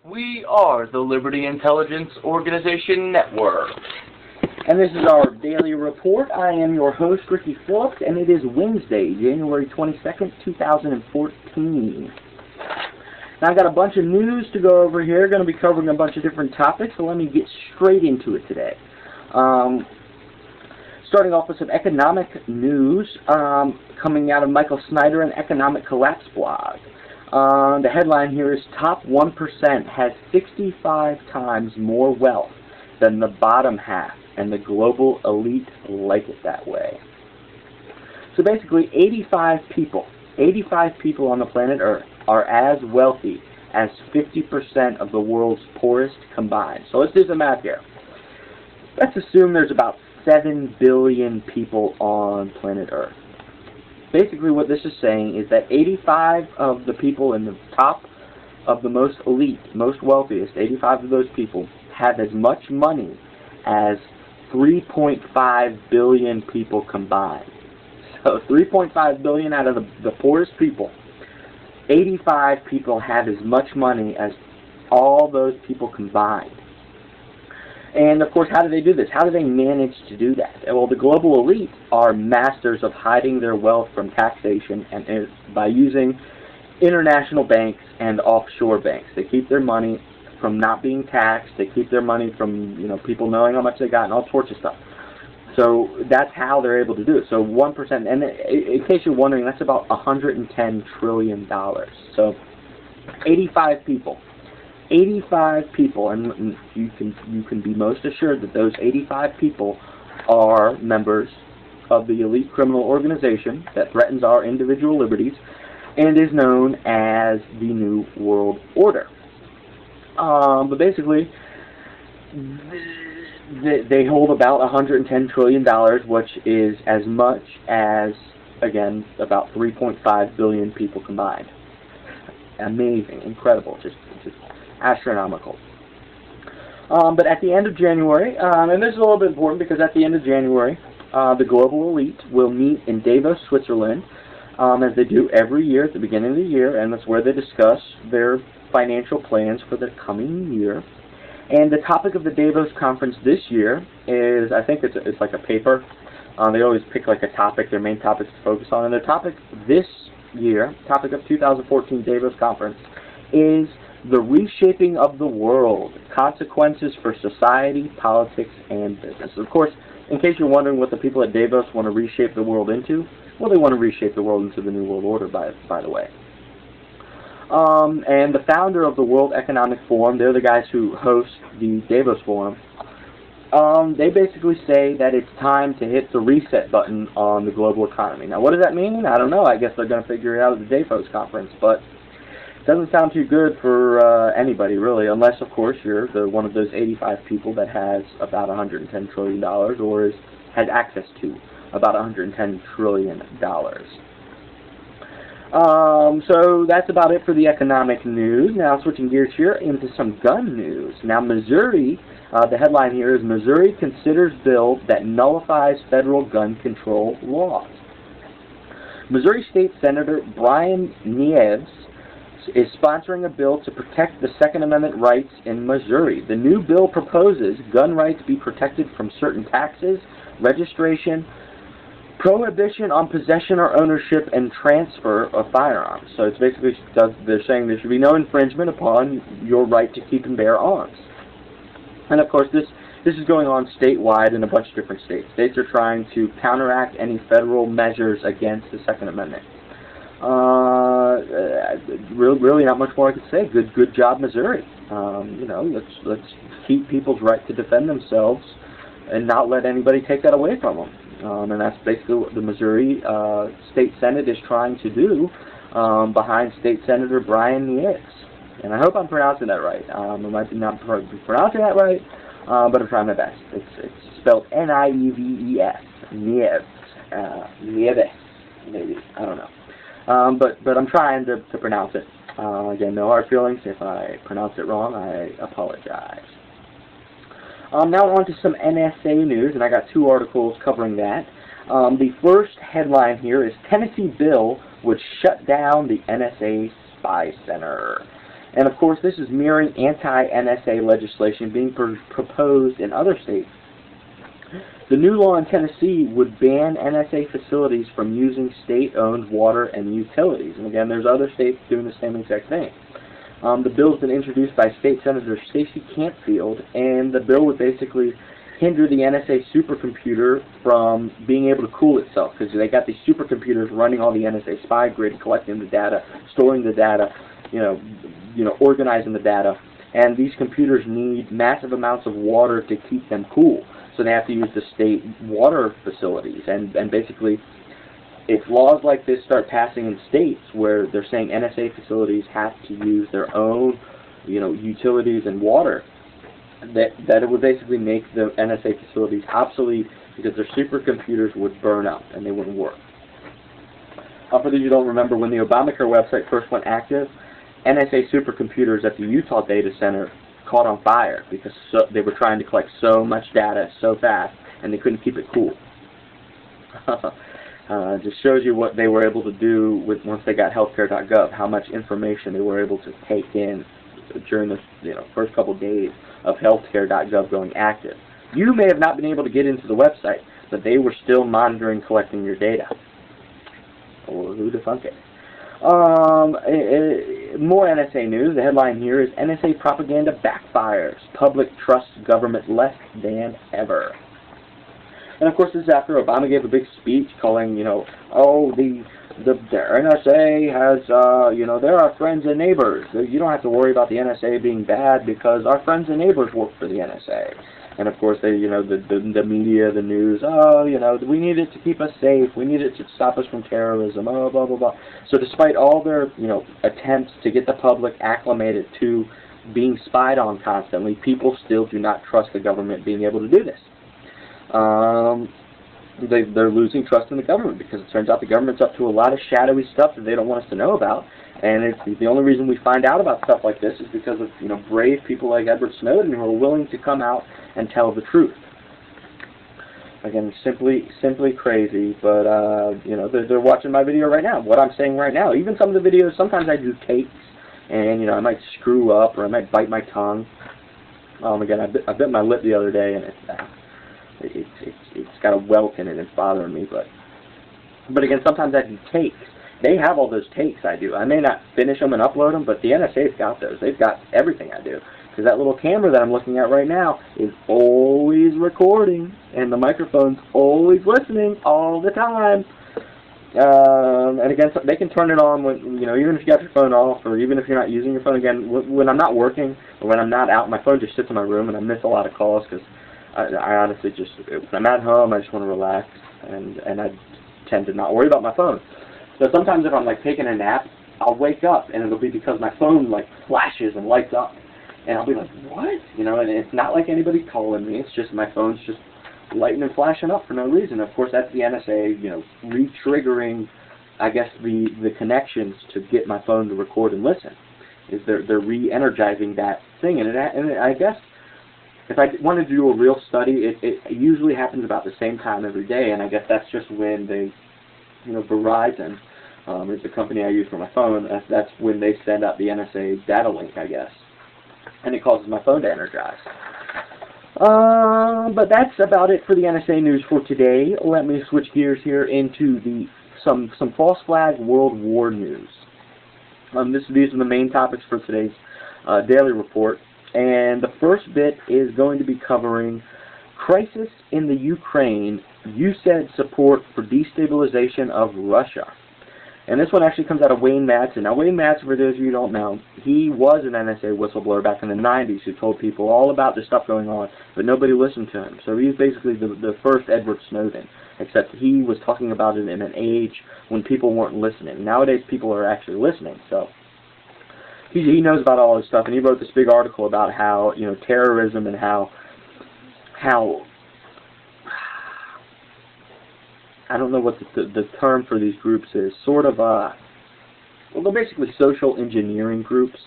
We are the Liberty Intelligence Organization Network. And this is our daily report. I am your host, Ricky Phillips, and it is Wednesday, January 22nd, 2014. Now, I've got a bunch of news to go over here. Going to be covering a bunch of different topics, so let me get straight into it today. Starting off with some economic news coming out of Michael Snyder and Economic Collapse blog. The headline here is Top 1% has 65 times more wealth than the bottom half, and the global elite like it that way. So basically, 85 people on the planet Earth are as wealthy as 50% of the world's poorest combined. So let's do some math here. Let's assume there's about 7 billion people on planet Earth. Basically what this is saying is that 85 of the people in the top of the most elite, most wealthiest, 85 of those people have as much money as 3.5 billion people combined. So 3.5 billion out of the poorest people, 85 people have as much money as all those people combined. And of course, how do they do this? How do they manage to do that? Well, the global elite are masters of hiding their wealth from taxation and by using international banks and offshore banks. They keep their money from not being taxed. They keep their money from, people knowing how much they got and all sorts of stuff. So that's how they're able to do it. So 1%, and in case you're wondering, that's about $110 trillion. So 85 people. 85 people, and you can be most assured that those 85 people are members of the elite criminal organization that threatens our individual liberties and is known as the New World Order. But basically, they hold about $110 trillion, which is as much as, again, about 3.5 billion people combined. Amazing, incredible, just astronomical. But at the end of January, and this is a little bit important because at the end of January, the global elite will meet in Davos, Switzerland, as they do every year at the beginning of the year, and that's where they discuss their financial plans for the coming year. And the topic of the Davos conference this year is, I think it's like a paper. They always pick like a topic, their main topics to focus on, and their topic this year, topic of 2014 Davos conference, is the reshaping of the world, consequences for society, politics, and business. Of course, in case you're wondering what the people at Davos want to reshape the world into, well, they want to reshape the world into the New World Order, by the way. And the founder of the World Economic Forum, they're the guys who host the Davos Forum, they basically say that it's time to hit the reset button on the global economy. Now, what does that mean? I don't know. I guess they're going to figure it out at the Davos conference, but doesn't sound too good for anybody, really, unless, of course, you're one of those 85 people that has about $110 trillion or has access to about $110 trillion. So that's about it for the economic news. Now, switching gears here into some gun news. Now, Missouri, the headline here is Missouri considers bill that nullifies federal gun control laws. Missouri State Senator Brian Nieves is sponsoring a bill to protect the Second Amendment rights in Missouri. The new bill proposes gun rights be protected from certain taxes, registration, prohibition on possession or ownership, and transfer of firearms. So it's basically, they're saying there should be no infringement upon your right to keep and bear arms. And of course, this is going on statewide in a bunch of different states. States are trying to counteract any federal measures against the Second Amendment. Really not much more I could say. Good job, Missouri. Let's keep people's right to defend themselves and not let anybody take that away from them. And that's basically what the Missouri State Senate is trying to do behind State Senator Brian Nieves. And I hope I'm pronouncing that right. I might be not pronouncing that right, but I'm trying my best. It's spelled N-I-E-V-E-S. Nieves. Nieves, maybe. I don't know. But I'm trying to pronounce it. Again, no hard feelings. If I pronounce it wrong, I apologize. Now on to some NSA news, and I got two articles covering that. The first headline here is Tennessee bill would shut down the NSA Spy Center. And of course, this is mirroring anti-NSA legislation being proposed in other states. The new law in Tennessee would ban NSA facilities from using state-owned water and utilities. And again, there's other states doing the same exact thing. The bill's been introduced by State Senator Stacey Cantfield, and the bill would basically hinder the NSA supercomputer from being able to cool itself, because they got these supercomputers running all the NSA Spy Grid, collecting the data, storing the data, organizing the data, and these computers need massive amounts of water to keep them cool. So they have to use the state water facilities, and basically, if laws like this start passing in states where they're saying NSA facilities have to use their own, utilities and water, that it would basically make the NSA facilities obsolete, because their supercomputers would burn up and they wouldn't work. For those who don't remember, when the Obamacare website first went active, NSA supercomputers at the Utah data center caught on fire because they were trying to collect so much data so fast and they couldn't keep it cool. Just shows you what they were able to do once they got healthcare.gov, how much information they were able to take in during the first couple of days of healthcare.gov going active. You may have not been able to get into the website, but they were still monitoring, collecting your data. Or who the funk it? More NSA news. The headline here is NSA propaganda backfires. Public trusts government less than ever. And of course, this is after Obama gave a big speech calling, the NSA has, they're our friends and neighbors. You don't have to worry about the NSA being bad because our friends and neighbors work for the NSA. And of course, they, the media, the news, we need it to keep us safe. We need it to stop us from terrorism. Blah blah blah. So despite all their, attempts to get the public acclimated to being spied on constantly, people still do not trust the government being able to do this. They're losing trust in the government because it turns out the government's up to a lot of shadowy stuff that they don't want us to know about. And it's the only reason we find out about stuff like this is because of brave people like Edward Snowden who are willing to come out and tell the truth. Again, simply crazy, but they're watching my video right now. What I'm saying right now, even some of the videos, sometimes I do takes, and I might screw up or I might bite my tongue. Again, I bit my lip the other day, and it's got a welt in it. It's bothering me, but again, sometimes I do takes. They have all those takes I do. I may not finish them and upload them, but the NSA's got those. They've got everything I do. Because that little camera that I'm looking at right now is always recording, and the microphone's always listening all the time. And again, they can turn it on when, even if you got your phone off, or even if you're not using your phone. Again, when I'm not working, or when I'm not out, my phone just sits in my room, and I miss a lot of calls, because I honestly just, when I'm at home, I just want to relax, and I tend to not worry about my phone. So sometimes if I'm taking a nap, I'll wake up and it'll be because my phone flashes and lights up, and I'll be like, what? And it's not like anybody's calling me. It's just my phone's just lighting and flashing up for no reason. Of course, that's the NSA, re-triggering, I guess, the connections to get my phone to record and listen. Is they're re-energizing that thing, and I guess if I wanted to do a real study, it usually happens about the same time every day, and I guess that's just when they. Verizon is the company I use for my phone. That's when they send out the NSA data link, I guess, and it causes my phone to energize. But that's about it for the NSA news for today. Let me switch gears here into some false flag World War news. These are the main topics for today's daily report, and the first bit is going to be covering crisis in the Ukraine. You said support for destabilization of Russia. And this one actually comes out of Wayne Madsen. Now, Wayne Madsen, for those of you who don't know, he was an NSA whistleblower back in the 90s who told people all about the stuff going on, but nobody listened to him. So he's basically the first Edward Snowden, except he was talking about it in an age when people weren't listening. Nowadays, people are actually listening. So he knows about all this stuff, and he wrote this big article about how, terrorism and how I don't know what the term for these groups is. Sort of, well, they're basically social engineering groups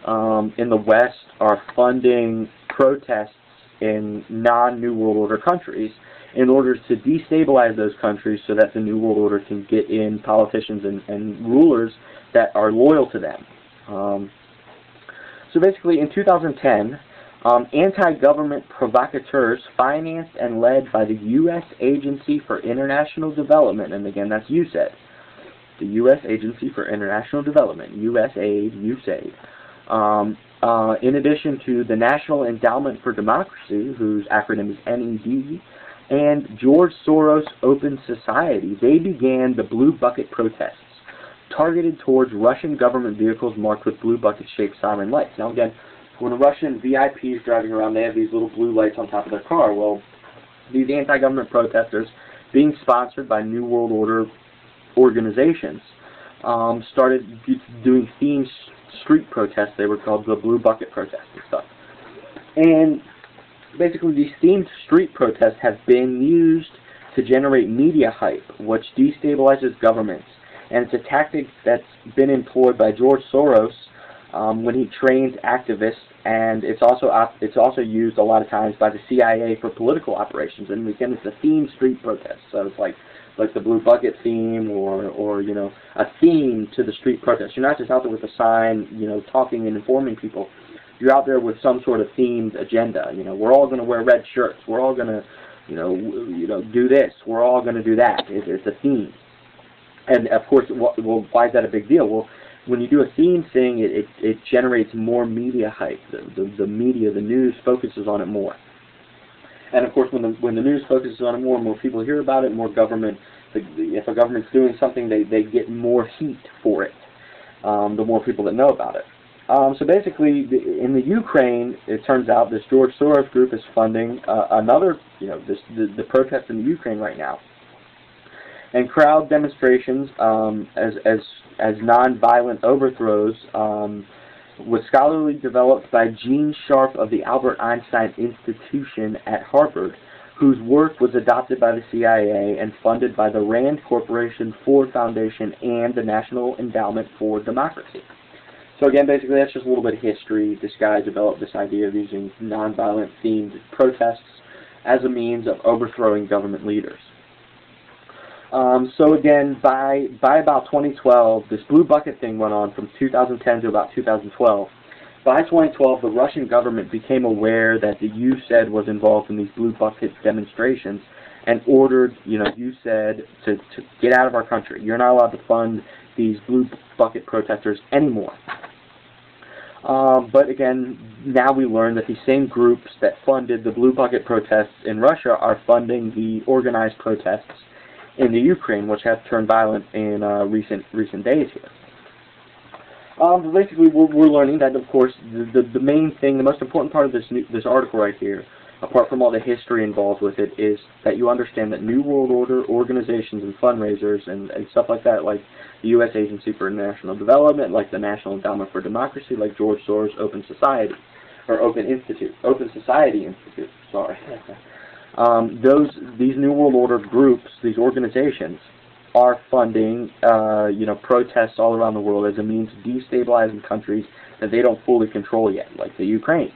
in the West are funding protests in non-New World Order countries in order to destabilize those countries so that the New World Order can get in politicians and rulers that are loyal to them. So basically, in 2010, anti-government provocateurs financed and led by the U.S. Agency for International Development, and again, that's USAID, the U.S. Agency for International Development, USAID, in addition to the National Endowment for Democracy, whose acronym is NED, and George Soros Open Society. They began the Blue Bucket protests, targeted towards Russian government vehicles marked with blue bucket-shaped siren lights. Now again, when a Russian VIP is driving around, they have these little blue lights on top of their car. Well, these anti-government protesters, being sponsored by New World Order organizations, started doing themed street protests. They were called the Blue Bucket protests and stuff. And basically, these themed street protests have been used to generate media hype, which destabilizes governments. And it's a tactic that's been employed by George Soros when he trains activists, and it's also used a lot of times by the CIA for political operations. And again, it's a themed street protest, so it's like the Blue Bucket theme, or you know, a theme to the street protest. You're not just out there with a sign, you know, talking and informing people. You're out there with some sort of themed agenda. You know, we're all going to wear red shirts. We're all going to, you know, do this. We're all going to do that. It's a theme. And of course, well, why is that a big deal? Well, when you do a theme thing, it generates more media hype. The media, the news focuses on it more. And of course, when the news focuses on it more people hear about it, more government. If a government's doing something, they get more heat for it. The more people that know about it. So basically, in the Ukraine, it turns out this George Soros group is funding another, you know, the protests in the Ukraine right now. And crowd demonstrations as non-violent overthrows was scholarly developed by Gene Sharp of the Albert Einstein Institution at Harvard, whose work was adopted by the CIA and funded by the Rand Corporation, Ford Foundation, and the National Endowment for Democracy. So again, basically, that's just a little bit of history. This guy developed this idea of using nonviolent themed protests as a means of overthrowing government leaders. So again, by about 2012, this Blue Bucket thing went on from 2010 to about 2012. By 2012, the Russian government became aware that the USAID was involved in these Blue Bucket demonstrations and ordered, you know, USAID to get out of our country. You're not allowed to fund these Blue Bucket protesters anymore. But again, now we learn that these same groups that funded the Blue Bucket protests in Russia are funding the organized protests in the Ukraine, which have turned violent in recent days here. Basically, we're learning that, of course, the main thing, the most important part of this article right here, apart from all the history involved with it, is that you understand that New World Order organizations and fundraisers and stuff like that, like the U.S. Agency for International Development, like the National Endowment for Democracy, like George Soros Open Society, or Open Society Institute, sorry. These New World Order groups, these organizations, are funding, you know, protests all around the world as a means of destabilizing countries that they don't fully control yet, like the Ukraine.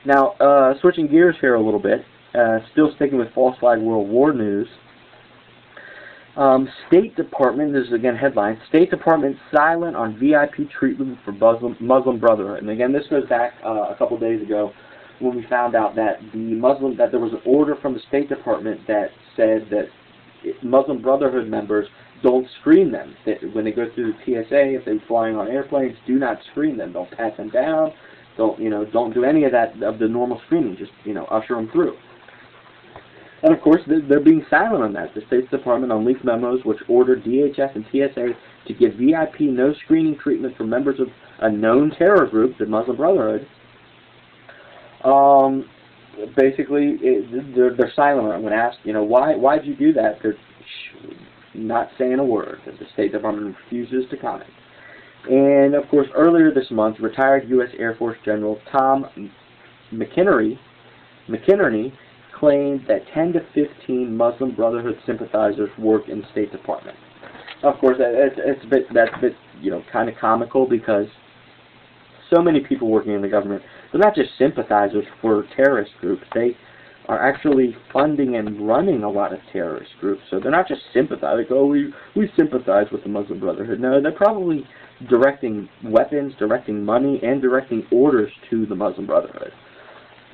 Now, switching gears here a little bit, still sticking with false flag World War news. State Department, this is again headline, State Department silent on VIP treatment for Muslim Brotherhood. And again, this goes back a couple of days ago when we found out that there was an order from the State Department that said that Muslim Brotherhood members don't screen them. When they go through the TSA, if they're flying on airplanes, do not screen them. Don't pat them down. Don't do any of that, of the normal screening. Just, you know, usher them through. And of course, they're being silent on that. The State Department unleashed memos which ordered DHS and TSA to give VIP no screening treatment for members of a known terror group, the Muslim Brotherhood. Basically, they're silent when asked, you know, why'd you do that? They're not saying a word. The State Department refuses to comment. And of course, earlier this month, retired U.S. Air Force General Tom McInerney claimed that 10 to 15 Muslim Brotherhood sympathizers work in the State Department. Of course, that's a bit, you know, kind of comical, because so many people working in the government, they're not just sympathizers for terrorist groups. They are actually funding and running a lot of terrorist groups. So they're not just sympathizing, like, oh, we sympathize with the Muslim Brotherhood. No, they're probably directing weapons, directing money, and directing orders to the Muslim Brotherhood.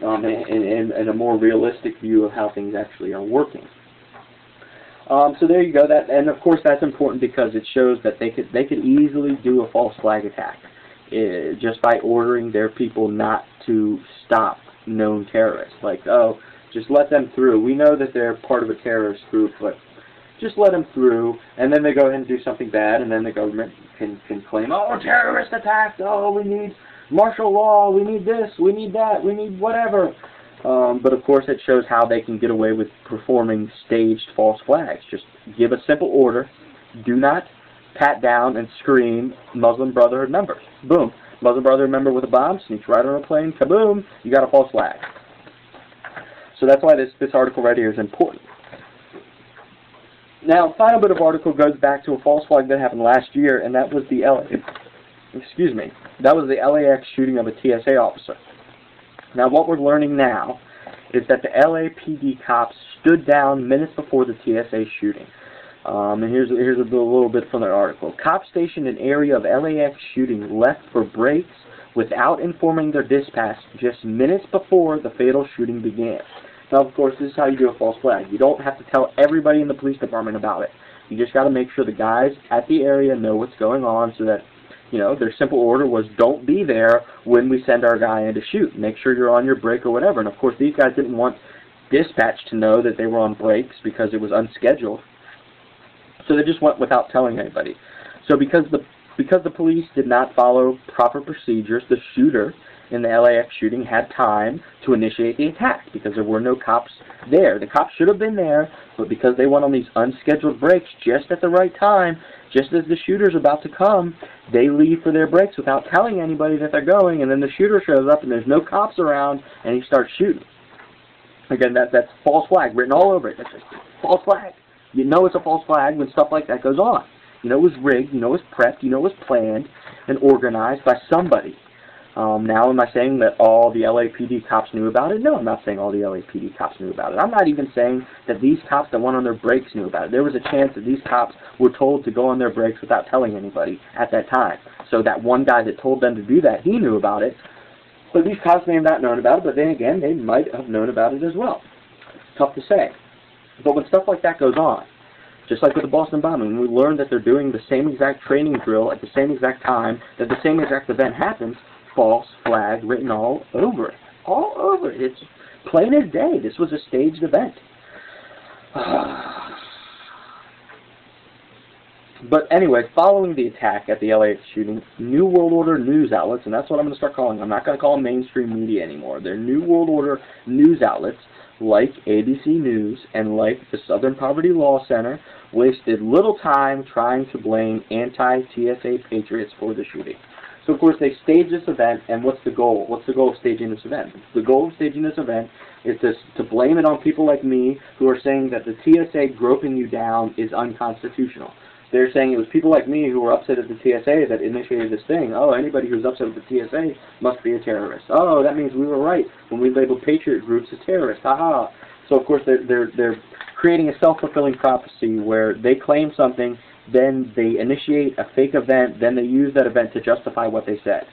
And a more realistic view of how things actually are working. So there you go. And of course that's important because it shows that they could easily do a false flag attack just by ordering their people not to stop known terrorists. Like, oh, just let them through. We know that they're part of a terrorist group, but just let them through. And then they go ahead and do something bad, and then the government can claim, oh, terrorist attack. Oh, we need martial law. We need this. We need that. We need whatever. But of course it shows how they can get away with performing staged false flags. Just give a simple order. Do not pat down and scream Muslim Brotherhood members. Boom. Muslim Brotherhood member with a bomb sneaks right on a plane. Kaboom. You got a false flag. So that's why this article right here is important. Now, final bit of article goes back to a false flag that happened last year, and that was the that was the LAX shooting of a TSA officer. Now, what we're learning now is that the LAPD cops stood down minutes before the TSA shooting. And here's a little bit from the article. Cops stationed in area of LAX shooting left for breaks without informing their dispatch just minutes before the fatal shooting began. Now, of course, this is how you do a false flag. You don't have to tell everybody in the police department about it. You just got to make sure the guys at the area know what's going on so that, you know, their simple order was don't be there when we send our guy in to shoot. Make sure you're on your break or whatever. And, of course, these guys didn't want dispatch to know that they were on breaks because it was unscheduled. So they just went without telling anybody. So because the police did not follow proper procedures, the shooter in the LAX shooting had time to initiate the attack because there were no cops there. The cops should have been there, but because they went on these unscheduled breaks just at the right time, just as the shooter's about to come, they leave for their breaks without telling anybody that they're going, and then the shooter shows up and there's no cops around and he starts shooting. Again, that's false flag written all over it. That's just false flag. You know it's a false flag when stuff like that goes on. You know it was rigged, you know it was prepped, you know it was planned and organized by somebody. Now, am I saying that all the LAPD cops knew about it? No, I'm not saying all the LAPD cops knew about it. I'm not even saying that these cops that went on their breaks knew about it. There was a chance that these cops were told to go on their breaks without telling anybody at that time. So that one guy that told them to do that, he knew about it. But these cops may have not known about it, but then again, they might have known about it as well. Tough to say. But when stuff like that goes on, just like with the Boston bombing, we learn that they're doing the same exact training drill at the same exact time, that the same exact event happens, false flag written all over it. All over it. It's plain as day. This was a staged event. But anyway, following the attack at the LAX shooting, New World Order news outlets, and that's what I'm going to start calling them. I'm not going to call them mainstream media anymore. They're New World Order news outlets like ABC News and like the Southern Poverty Law Center wasted little time trying to blame anti-TSA patriots for the shooting. So, of course, they staged this event, and what's the goal? What's the goal of staging this event? The goal of staging this event is to blame it on people like me who are saying that the TSA groping you down is unconstitutional. They're saying it was people like me who were upset at the TSA that initiated this thing. Oh, anybody who's upset at the TSA must be a terrorist. Oh, that means we were right when we labeled patriot groups as terrorists. Ha-ha. So, of course, they're creating a self-fulfilling prophecy where they claim something, then they initiate a fake event, then they use that event to justify what they said.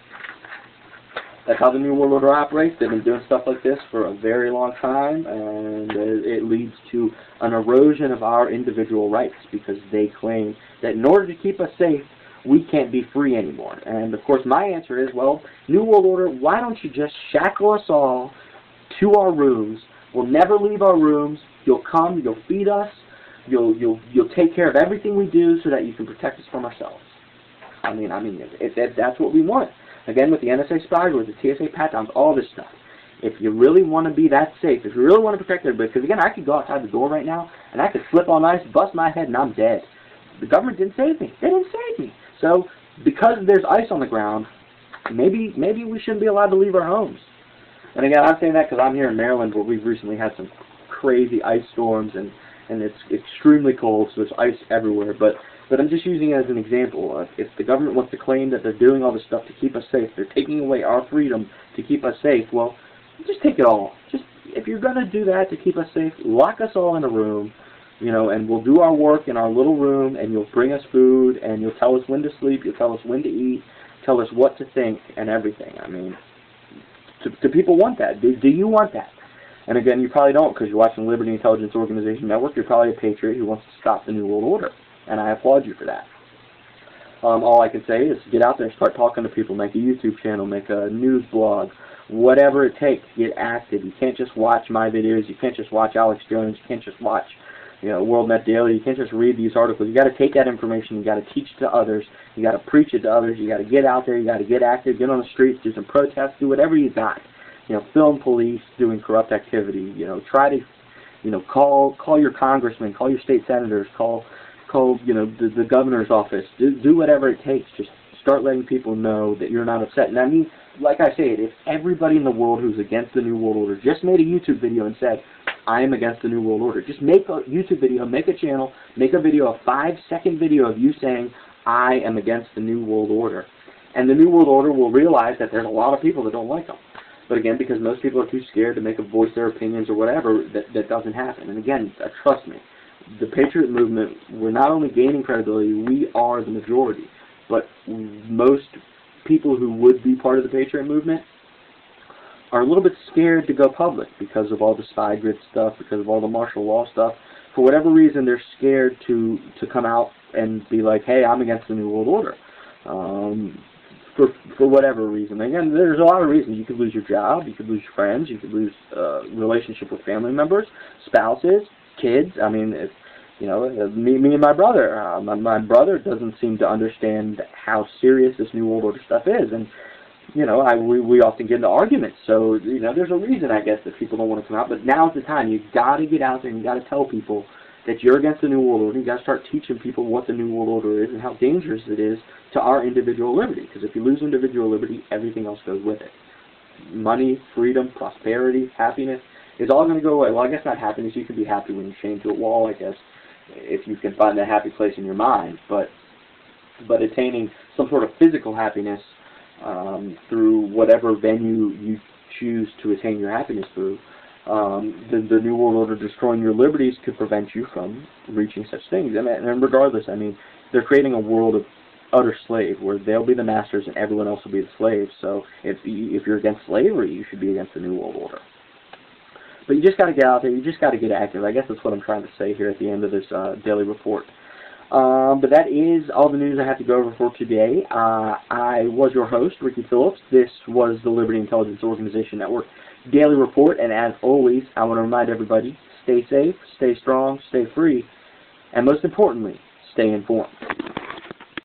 That's how the New World Order operates. They've been doing stuff like this for a very long time, and it leads to an erosion of our individual rights because they claim that in order to keep us safe, we can't be free anymore. And, of course, my answer is, well, New World Order, why don't you just shackle us all to our rooms? We'll never leave our rooms. You'll come, you'll feed us, You'll take care of everything we do so that you can protect us from ourselves. I mean, that's what we want. Again, with the NSA Spy Grid, the TSA pat-downs, all this stuff. If you really want to be that safe, if you really want to protect everybody, because again, I could go outside the door right now, and I could slip on ice, bust my head, and I'm dead. The government didn't save me. They didn't save me. So, because there's ice on the ground, maybe we shouldn't be allowed to leave our homes. And again, I'm saying that because I'm here in Maryland, where we've recently had some crazy ice storms, and it's extremely cold, so there's ice everywhere. But I'm just using it as an example. If the government wants to claim that they're doing all this stuff to keep us safe, they're taking away our freedom to keep us safe, well, just take it all. Just if you're going to do that to keep us safe, lock us all in a room, you know, and we'll do our work in our little room, and you'll bring us food, and you'll tell us when to sleep, you'll tell us when to eat, tell us what to think, and everything. I mean, do people want that? Do you want that? And again, you probably don't, because you're watching Liberty Intelligence Organization Network. You're probably a patriot who wants to stop the New World Order, and I applaud you for that. All I can say is get out there and start talking to people. Make a YouTube channel, make a news blog, whatever it takes. Get active. You can't just watch my videos. You can't just watch Alex Jones. You can't just watch, you know, WorldNet Daily. You can't just read these articles. You got to take that information. You got to teach it to others. You got to preach it to others. You got to get out there. You got to get active. Get on the streets. Do some protests. Do whatever you got. You know, film police doing corrupt activity. You know, try to, you know, call your congressman, call your state senators, call you know, the governor's office. Do whatever it takes. Just start letting people know that you're not upset. And I mean, like I say, if everybody in the world who's against the New World Order just made a YouTube video and said, I am against the New World Order, just make a YouTube video, make a channel, make a video, a 5-second video of you saying, I am against the New World Order. And the New World Order will realize that there's a lot of people that don't like them. But again, because most people are too scared to make a voice their opinions or whatever, that doesn't happen. And again, trust me, the Patriot movement, we're not only gaining credibility, we are the majority. But most people who would be part of the Patriot movement are a little bit scared to go public because of all the Spy Grid stuff, because of all the martial law stuff. For whatever reason, they're scared to come out and be like, hey, I'm against the New World Order. For whatever reason. Again, there's a lot of reasons. You could lose your job, you could lose your friends, you could lose relationship with family members, spouses, kids. I mean, it's, you know, me and my brother. My brother doesn't seem to understand how serious this New World Order stuff is, and you know, we often get into arguments. So you know, there's a reason, I guess, that people don't want to come out. But now's the time. You got to get out there and you got to tell people that you're against the New World Order. You got to start teaching people what the New World Order is and how dangerous it is to our individual liberty. Because if you lose individual liberty, everything else goes with it. Money, freedom, prosperity, happiness is all going to go away. Well, I guess not happiness. You can be happy when you're chained to a wall, I guess, if you can find that happy place in your mind. But attaining some sort of physical happiness through whatever venue you choose to attain your happiness through, the New World Order destroying your liberties could prevent you from reaching such things. And regardless, I mean, they're creating a world of utter slave where they'll be the masters and everyone else will be the slaves. So if you're against slavery, you should be against the New World Order. But you just got to get out there. You just got to get active. I guess that's what I'm trying to say here at the end of this daily report. But that is all the news I have to go over for today. I was your host, Ricky Phillips. This was the Liberty Intelligence Organization Network Daily Report. And as always, I want to remind everybody, stay safe, stay strong, stay free, and most importantly, stay informed.